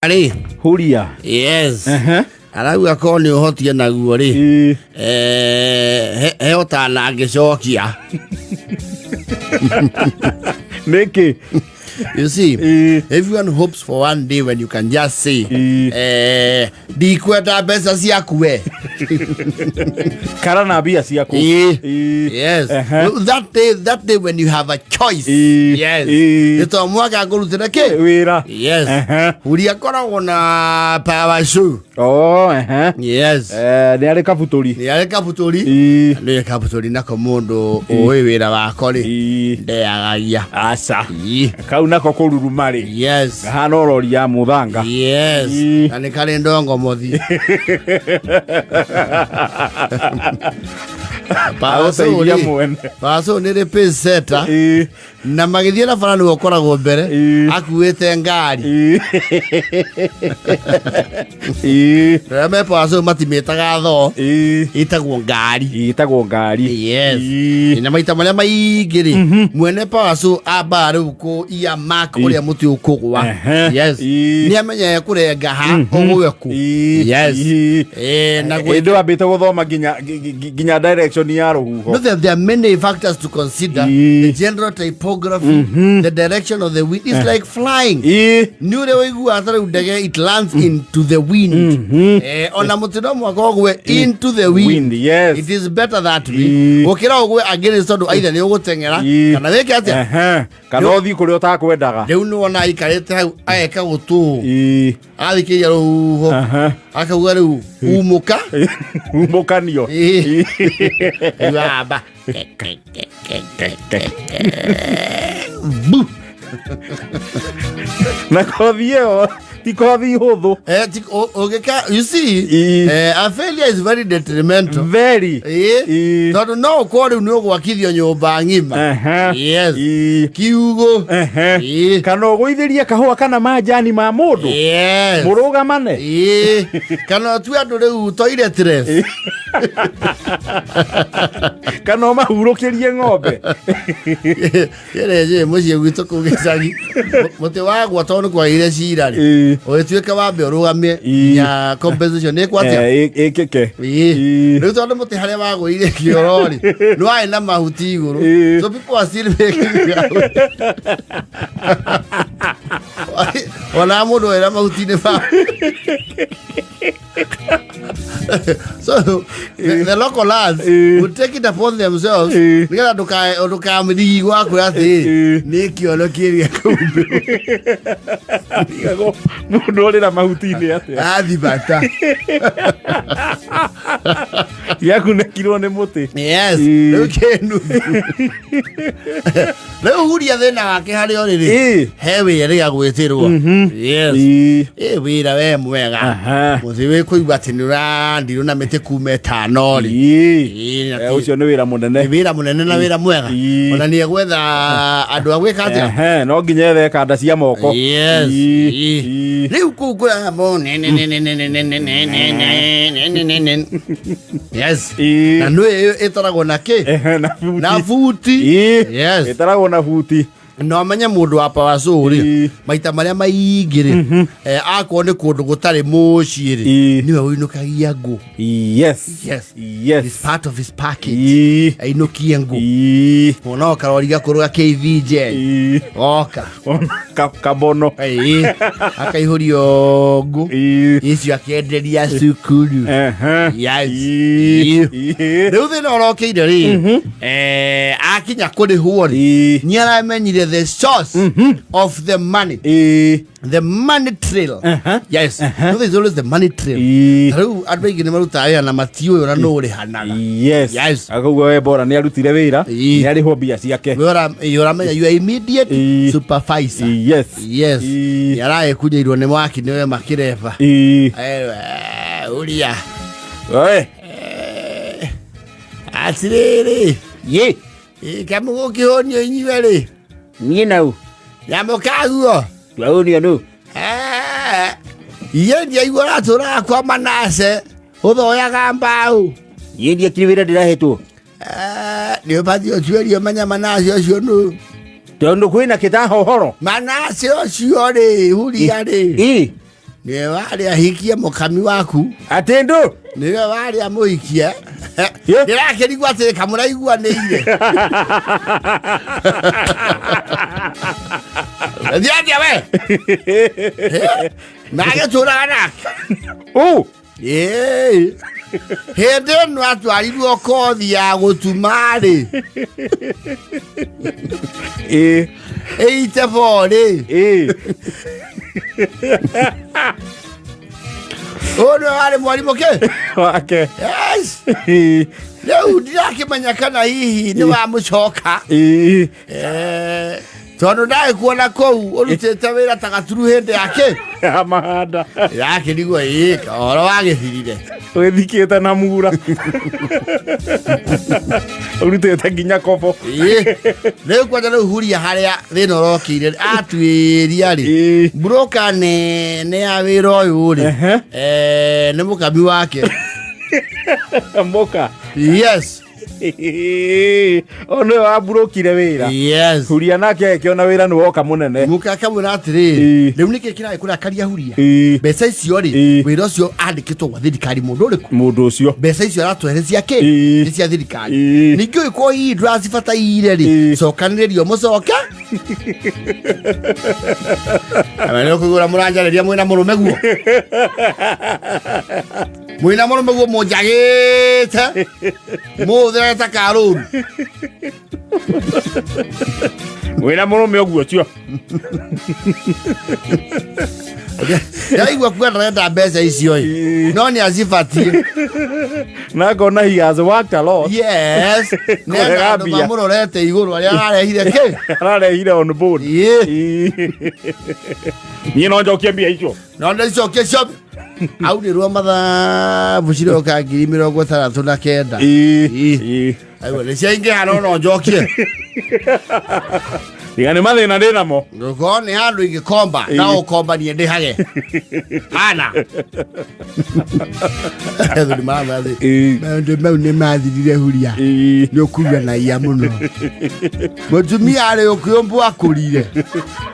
Ali Huria. Yes. Aragu akorwo nĩ ũhotie naguo rĩ he ũtana angĩcokia. Nĩkĩ? You see, everyone hopes for one day when you can just say, ndikwenda mbeca ciaku we. Kara na mbia ciaku. Yes. That day when you have a choice. Yes. Ito mwaka ngurutira ke? Wira. Yes. Huria koragwo na power show. Oh, yes. Nĩ arĩ kabuturi. Nĩ arĩ kabuturi. Nĩ kabuturi nako mundu oĩ wĩra wako rĩ ndeagagia. Aca. Kau nako kũruruma rĩ. Yes. Kahana orori ya mũthanga. Yes. Na nĩ karĩ ndongo mothi. Paso nĩ rĩ pace setter. Na magĩthiĩ na bara nĩwe ũkoragwo mbere akuĩte ngari. Rĩrĩa me paso matimĩtaga thoo ĩtagwo ngari. Ĩtagwo ngari. Yes. Na maita marĩa maingĩ rĩ mwene paso amba rĩu kũiya mark ũrĩa mũtĩ ũkũgwa. Yes. Nĩ amenyaga kũrenga ha ũgwe ku. Yes. Na gwĩndũ wambĩte gũthoma nginya direction ya rũhuho. No, there are many factors to consider. The general typography, the direction of the wind. It's like flying. It lands into the wind. Into the wind. Yes. It is better that way. Against either kana weke atia kana othi kũrĩa ũtakwendaga. Rĩu nĩ wona aikarĩte hau aeka gũtũ athikĩria rũhuho akauga rĩu umũka umũkanio Baba. Na kothio ti kothi huthu. You see, a failure is very detrimental. Very. Tondu no ukorwo rĩu nĩ ũgwakithio nyũmba ng'ima. Yes. Kiugo. Kana ũgũithĩrie kahũa kana majani ma mũndũ. Yes. Mũrũgamane. Kana tu andũ rĩu toiletress. Kana mahurũkĩrie ng'ombe. Yereje mũciĩ gwitũ kũu gĩcagi mũtĩ wagwa tondũ kwagĩire cira rĩ ũgĩtuĩka wambe ũrũgamie ya compensation nĩ kwatia ĩkĩke. Rĩu tondũ mũtĩ harĩa wagũire kĩoro rĩ nĩ warĩ na mahuti igũrũ, so people are still making ona mũndũ wĩra mahuti-inĩ ba. So the local lads would take it upon themselves nĩgetha ndũkamĩrigi gwaku atĩ nĩ kĩono kĩrĩa kũmbĩ mũndũ ũrĩ na mahuti-inĩ atĩa athibata gĩakunĩkirwo nĩ mũtĩ. Yes. Rĩu kĩnuthu rĩu Huria thĩna wake harĩa ũrĩ he wĩra rĩa gwĩtĩrwo. Yes. Wĩra we mwega mũthĩ wĩ kũigua atĩ nĩ ũrandirwo na mĩtĩ kuma ĩtano rĩ ũcio nĩ wĩra mũnene. Nĩ wĩra mũnene na wĩra mwega ona nĩ egwetha andũ a gwĩka atĩa no nginya ethe kanda cia moko. Yes. Rĩu kũu kũramo yes. Na nĩ ĩtaragwo na kĩ na buti. Yes. Ĩtaragwo na buti. No amenye mũndũ wa power show rĩ maita marĩa maingĩ rĩ akorwo nĩ kũndũ gũtarĩ mũciĩ rĩ niwe ũinũkagia ngũ. Yes. Yes. Yes. It's part of his package. Ainũkie ngũ. Ona karori gakũrũ ga KVJ oka kabono akaihũrio ngũ icio akĩenderia cukuru. Yes. Rĩu thĩna ũrokĩire rĩ akinya kũrĩhwo rĩ nĩ aramenyire the source of the money. The money trail. Yes. So there's always the money trail. Rĩu andũ aingĩ nĩ marutaga wĩra na matiũĩ ona nũ ũrĩhanaga. Yes. Akauga we bora nĩ arutire wĩra nĩ arĩhwo mbia ciake. Ũramenya you are immediate supervisor. Yes. Yes. Nĩ aragĩkunyeirwo nĩ mwaki nĩwe makĩreba. Huria. Oe. Atĩrĩrĩ. Kamu gũkĩhũnio inyuĩ rĩ. Niĩ nau. Nyamũkaguo. Twaũnio nũ. Iye ndiaigua ũratũraga kwa Manase ũthoyaga mbaũ. Niĩ ndiekire wĩra ndĩrahetwo. Nĩ ũbatiĩ ũtuĩrie ũmenye Manase ũcio nũ. Tondũ kwĩna kĩtahohoro. Manase ũcio rĩ Huria rĩ Niwe wari ahikia mukami waku. Atendo. Niwe wari amuhikia. Ndĩrake nĩguo atĩ kamũraiguanĩire. Thiathia we. Nagĩtũraga nake. Hĩndĩ ĩno atwarirwo kothi ya gũtuma-rĩ. 84-rĩ. Oh no, wale mwalimu ke? Wake. Yes. Leo ndirakimenya kana hihi ni wa mucoka. Tono dai kuona kou urutete wira tagaturu hende yake. Amahanda. Yake niguo yika oro wagithirire. Wethikite na mura. Urutete nginya kobo. Leo kwaja leo huria haria thina rokire atwiria ri. Broka ne ya wira uyu ri. Ne mukami wake. Mboka. Yes. Ono aburokire wira. Yes. Huria nake akiona wira ni woka munene. Mukaka mura atiri. Riu niki kira kura karia huria. Mbeca icio ri wira ucio andikitwo gwa thirikari mundu riku. Mundu ucio. Mbeca icio aratwerecia ke? Ni cia thirikari. Niki uko hii ndrazibataire ri. Cokanirio mucoke. Amene kugura muranjareria mwina murume guo. Mwina murume guo munjagite. Mudreta karuru. Mwina murume oguo cio. Yaigua kwenda mbeca icio no ni azibatie. Na gona he has worked a lot. Yes. Nega mamurorete iguru aria ararehire ke? Ararehire on board. Ni no njokie mbia icio. No njokie shop. Au ni ruo matha buciro ka 69. Aiwa ni ciainge hano no njokie. Digane mathina ndina mo. Ngo ni handu ingikomba na ukomba ni ndihage. Ana. Edo ni mama thi. Ndo ni mathirire huria. Ni okuga na iya muno. Mutumia ari okuyombu akurire.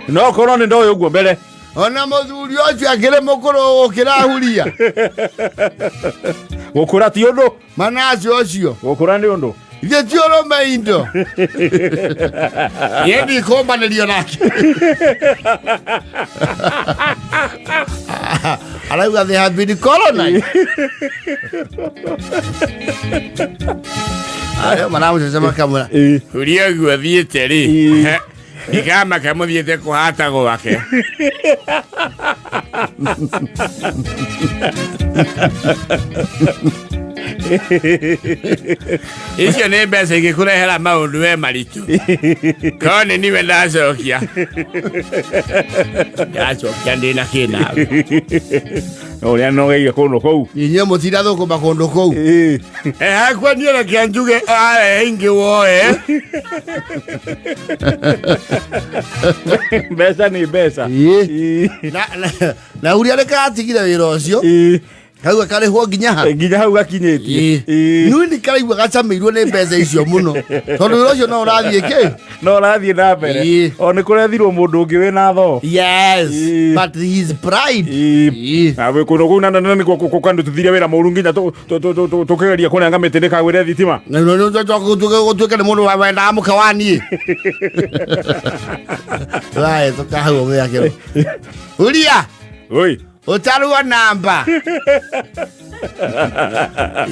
No korwo ni ndo uguo mbere. Ona muthuri ucio akire mukuru ukira huria. Gukura ti undu. Manacio ucio. Gukura ni undu. Ye tioro maindo. Yendi komba nilio nake. Alaiwa they have been colonized. Ayo manamu sema kamera. Huria guo thiete ri. Ikama kamuthiete kuhata gwake. Icio nĩ mbeca ingĩkũrehera maũndũ we maritũ. Korwo nĩ niwe ndacokia. Ndacokia ndĩna kĩnawe. Ũrĩa nogeire kũndũ kũu. Inyuĩ mũtirathũkũma kũndũ kũu. Hakwa niĩ reke njuge arehe ingĩ woe. Mbeca nĩ mbeca. Na huria rĩkatigire wĩra ũcio. Hau akarĩhwo nginya ha. Nginya hau gakinyĩtie. Nui nĩ karaigua gacamĩirwo nĩ mbeca icio mũno. Tondũ wĩra ũcio no ũrathiĩ kĩ? No ũrathiĩ na mbere. O nĩ kũrethirwo mũndũ ũngĩ wĩna tho. Yes. But his pride. Na we kũndũ kũu na nĩ kũkandu tũthire wĩra mũru nginya tũkĩgeria kũrenga mĩtĩ ndĩkagwĩre thitima. Gũtuĩke nĩ mũndũ wendaga mũka wa niĩ. Tũkahau ũmĩakĩro. Huria. Oi. Utaruwa namba.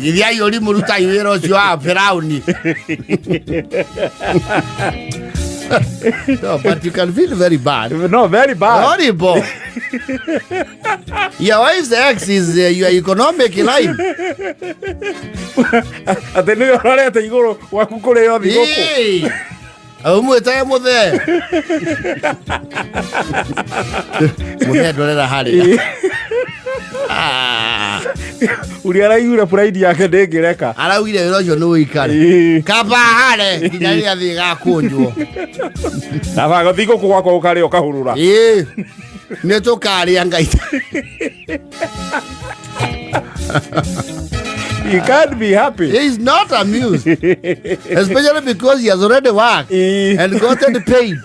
Githia yori muruta iwero cio a Firauni. No, but you can feel very bad. No, very bad. Horrible. Your wife's ex is your economic line. Ate nĩ ororete igũrũ waku kũrĩa thigũkũ. Umwĩtae mũthee. Mũthee ndorera harĩ. Ũrĩa araigire pride yake ndĩngĩreka. Araugire wĩra ũcio nĩ ũikare. Kamba hare nginya rĩrĩa thĩ gakũnjwo. Nabaga thigũkũ gwakwa ũkarĩa ũkahurũra. Nĩ tũkarĩa ngaita. He can't be happy. He's not amused. Especially because he has already worked and gotten the paid.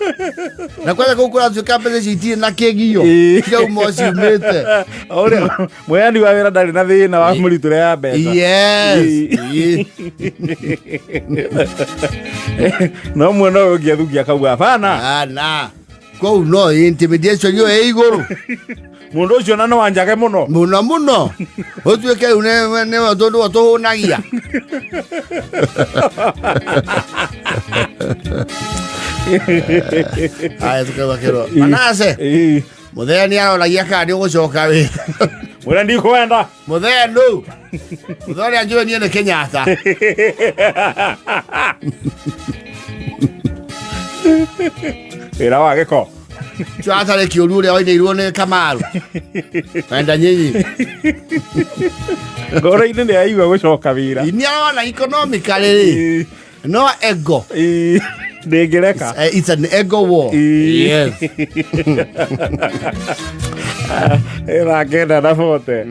Na kwanza kukula tuka pesa citi na kegio. Kio mosi mete. Ore moyani wa wera ndari na thina wa muriture ya mbeca. Yes. No mwana ũngĩathukia kauga hapana. Na. Ko no intimidation yo iguru. Mundu ucio na no wanjage muno. Muno. Otueke ne watoto watohonagia. Aya tukawa kero. Manase. Muthea ni aroragia kandi ugucoka wi. Mwira ndi kwenda. Muthea no. Muthea anjue ni ene Kenyatta. Wira wa giko. Chata le kiuru le oine irone Kamaru. Wenda nyinyi. Ngoro-inĩ nĩ aigua gũcoka wĩra. Ini arona economically. No ego. Ndĩngĩreka. It's an ego war. Yes. Ĩrakenda na bote.